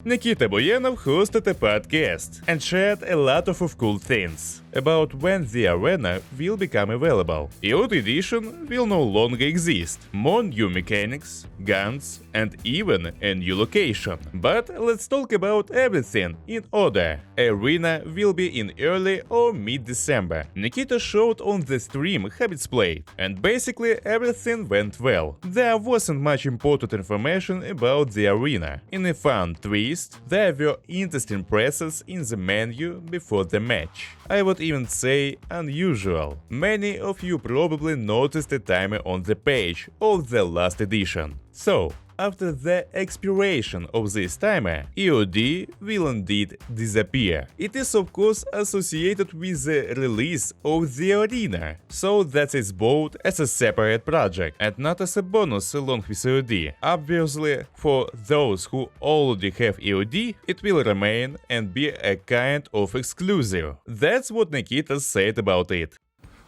Nikita Boyanov hosted a podcast and shared a lot of cool things about when the arena will become available. EOD Edition will no longer exist, more new mechanics, guns, and even a new location. But let's talk about everything in order. Arena will be in early or mid-December. Nikita showed on the stream how it's played, and basically everything went well. There wasn't much important information about the arena. In a fun twist, there were interesting presses in the menu before the match. I would even say unusual. Many of you probably noticed a timer on the page of the last edition. So, after the expiration of this timer, EOD will indeed disappear. It is of course associated with the release of the arena, so that it's bought as a separate project and not as a bonus along with EOD. Obviously, for those who already have EOD, it will remain and be a kind of exclusive. That's what Nikita said about it.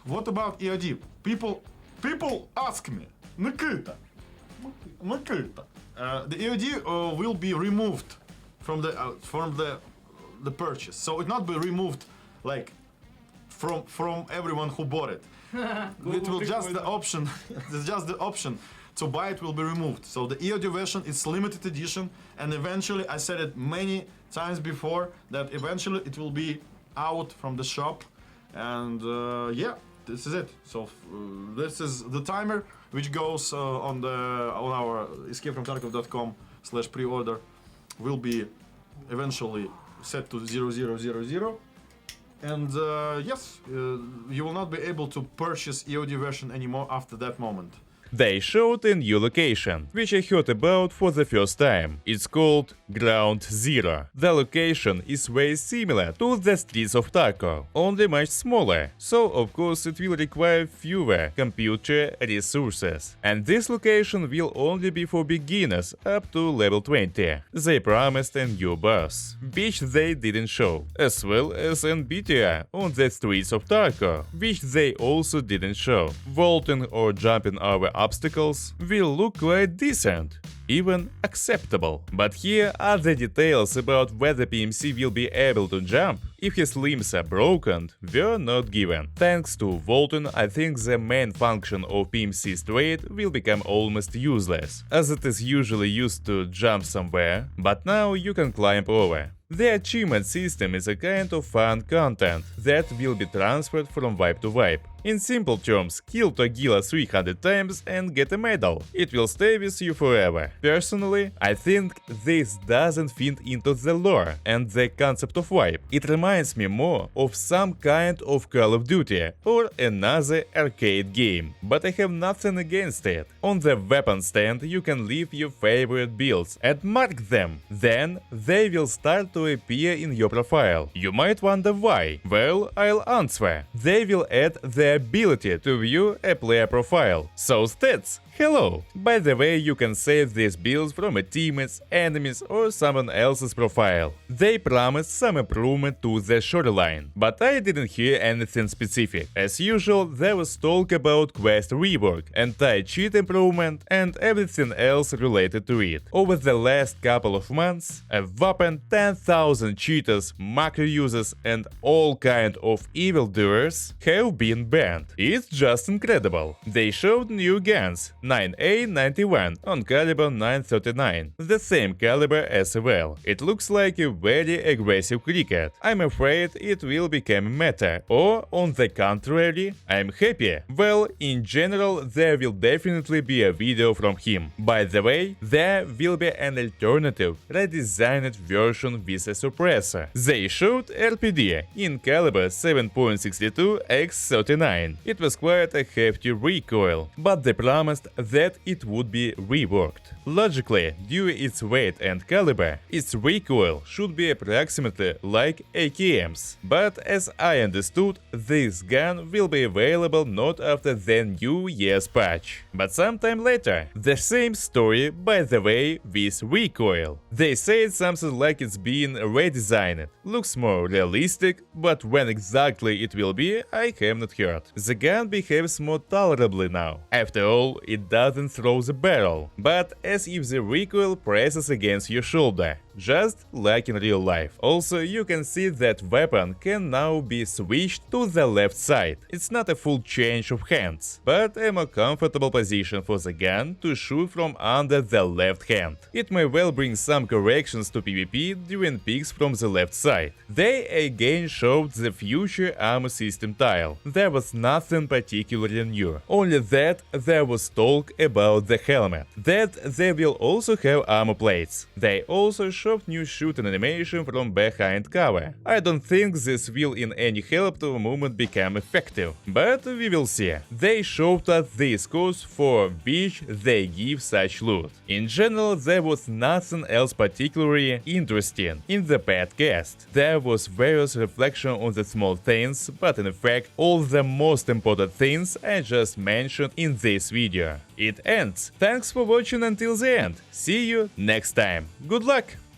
What about EOD? People ask me, Nikita, the EOD will be removed from the purchase, so it not be removed like from everyone who bought it. It will just the option, just the option to buy it will be removed. So the EOD version is limited edition, and eventually, I said it many times before, that eventually it will be out from the shop, and yeah, this is it. So this is the timer which goes on our escapefromtarkov.com/pre-order will be eventually set to 0000, and yes, you will not be able to purchase EOD version anymore after that moment. They showed a new location, which I heard about for the first time. It's called Ground Zero. The location is very similar to the streets of Tarkov, only much smaller, so of course it will require fewer computer resources. And this location will only be for beginners up to level 20. They promised a new boss, which they didn't show, as well as an BTR on the streets of Tarkov, which they also didn't show. Vaulting or jumping over obstacles will look quite decent, even acceptable. But here are the details about whether PMC will be able to jump if his limbs are broken were not given. Thanks to vaulting, I think the main function of PMC straight will become almost useless, as it is usually used to jump somewhere, but now you can climb over. The achievement system is a kind of fun content that will be transferred from wipe to wipe. In simple terms, kill Togila 300 times and get a medal. It will stay with you forever. Personally, I think this doesn't fit into the lore and the concept of wipe. It reminds me more of some kind of Call of Duty or another arcade game, but I have nothing against it. On the weapon stand you can leave your favorite builds and mark them. Then they will start to appear in your profile. You might wonder why. Well, I'll answer. They will add the ability to view a player profile. So stats. Hello! By the way, you can save these builds from a teammate's, enemies or someone else's profile. They promised some improvement to the shoreline, but I didn't hear anything specific. As usual, there was talk about quest rework, anti-cheat improvement and everything else related to it. Over the last couple of months, a whopping 10,000 cheaters, macro users and all kind of evildoers have been banned. It's just incredible. They showed new guns, 9A91 on caliber 939, the same caliber as well. It looks like a very aggressive cricket. I'm afraid it will become meta, or on the contrary, I'm happy. Well, in general, there will definitely be a video from him. By the way, there will be an alternative, redesigned version with a suppressor. They showed RPD in caliber 7.62 x 39. It was quite a hefty recoil, but they promised that it would be reworked. Logically, due its weight and caliber, its recoil should be approximately like AKM's. But as I understood, this gun will be available not after the New Year's patch, but sometime later. The same story, by the way, with recoil. They said something like it's being redesigned. Looks more realistic, but when exactly it will be, I have not heard. The gun behaves more tolerably now. After all, it doesn't throw the barrel, but as if the recoil presses against your shoulder. just like in real life. Also, you can see that weapon can now be switched to the left side. It's not a full change of hands, but a more comfortable position for the gun to shoot from under the left hand. It may well bring some corrections to PvP during peaks from the left side. They again showed the future armor system tile. There was nothing particularly new, only that there was talk about the helmet, that they will also have armor plates. They also showed new shooting animation from behind cover. I don't think this will in any help to the movement become effective, but we will see. They showed us the scores for which they give such loot. In general, there was nothing else particularly interesting in the podcast. There was various reflection on the small things, but in fact all the most important things I just mentioned in this video. It ends. Thanks for watching until the end. See you next time. Good luck!